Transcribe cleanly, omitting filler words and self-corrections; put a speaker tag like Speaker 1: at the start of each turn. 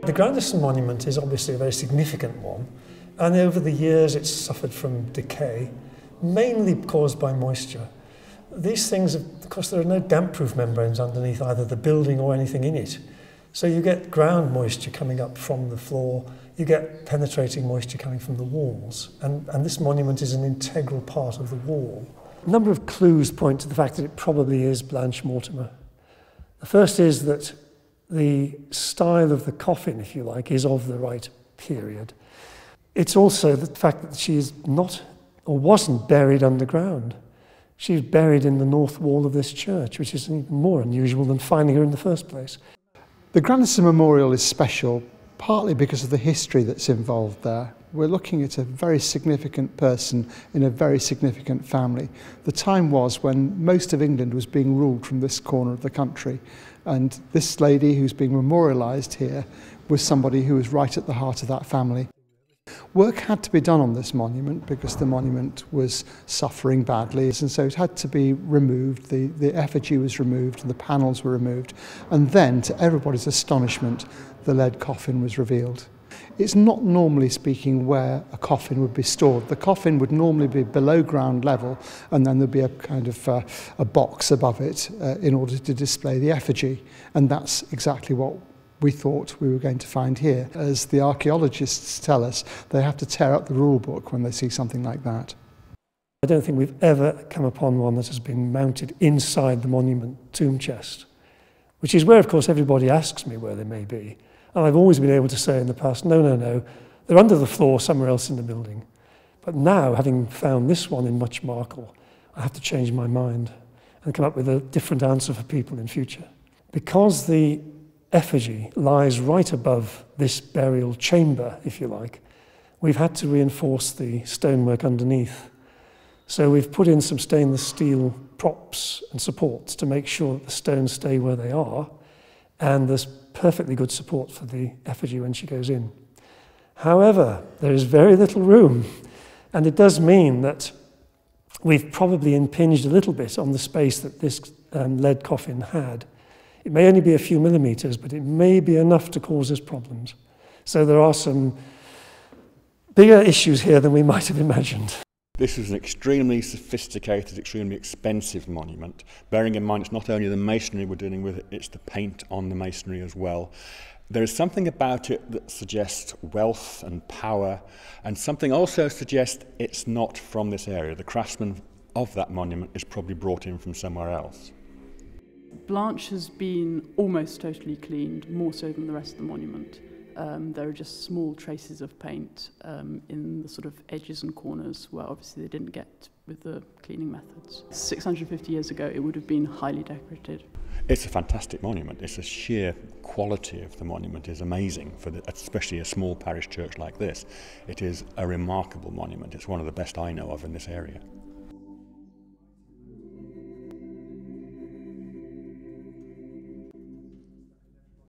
Speaker 1: The Grandison monument is obviously a very significant one, and over the years it's suffered from decay, mainly caused by moisture. These things, of course, there are no damp-proof membranes underneath either the building or anything in it. So you get ground moisture coming up from the floor, you get penetrating moisture coming from the walls, and this monument is an integral part of the wall. A number of clues point to the fact that it probably is Blanche Mortimer. The first is that the style of the coffin, if you like, is of the right period. It's also the fact that she is not, or wasn't, buried underground. She's buried in the north wall of this church, which is even more unusual than finding her in the first place.
Speaker 2: The Grandison Memorial is special partly because of the history that's involved there. We're looking at a very significant person in a very significant family. The time was when most of England was being ruled from this corner of the country, and this lady who's being memorialised here was somebody who was right at the heart of that family. Work had to be done on this monument because the monument was suffering badly, and so it had to be removed. The effigy was removed and the panels were removed, and then, to everybody's astonishment, the lead coffin was revealed. It's not, normally speaking, where a coffin would be stored. The coffin would normally be below ground level, and then there'd be a kind of a box above it in order to display the effigy, and that's exactly what we thought we were going to find here. As the archaeologists tell us, they have to tear up the rule book when they see something like that.
Speaker 1: I don't think we've ever come upon one that has been mounted inside the monument tomb chest, which is where, of course, everybody asks me where they may be. And I've always been able to say in the past, no, they're under the floor somewhere else in the building. But now, having found this one in Much Markle, I have to change my mind and come up with a different answer for people in future. Because the effigy lies right above this burial chamber, if you like, we've had to reinforce the stonework underneath. So we've put in some stainless steel props and supports to make sure that the stones stay where they are, and there's perfectly good support for the effigy when she goes in. However, there is very little room, and it does mean that we've probably impinged a little bit on the space that this lead coffin had. It may only be a few millimetres, but it may be enough to cause us problems. So there are some bigger issues here than we might have imagined.
Speaker 3: This is an extremely sophisticated, extremely expensive monument. Bearing in mind it's not only the masonry we're dealing with, it's the paint on the masonry as well. There is something about it that suggests wealth and power, and something also suggests it's not from this area. The craftsman of that monument is probably brought in from somewhere else.
Speaker 4: Blanche has been almost totally cleaned, more so than the rest of the monument. There are just small traces of paint in the sort of edges and corners where obviously they didn't get with the cleaning methods. 650 years ago it would have been highly decorated.
Speaker 3: It's a fantastic monument. It's the sheer quality of the monument is amazing, especially a small parish church like this. It is a remarkable monument. It's one of the best I know of in this area.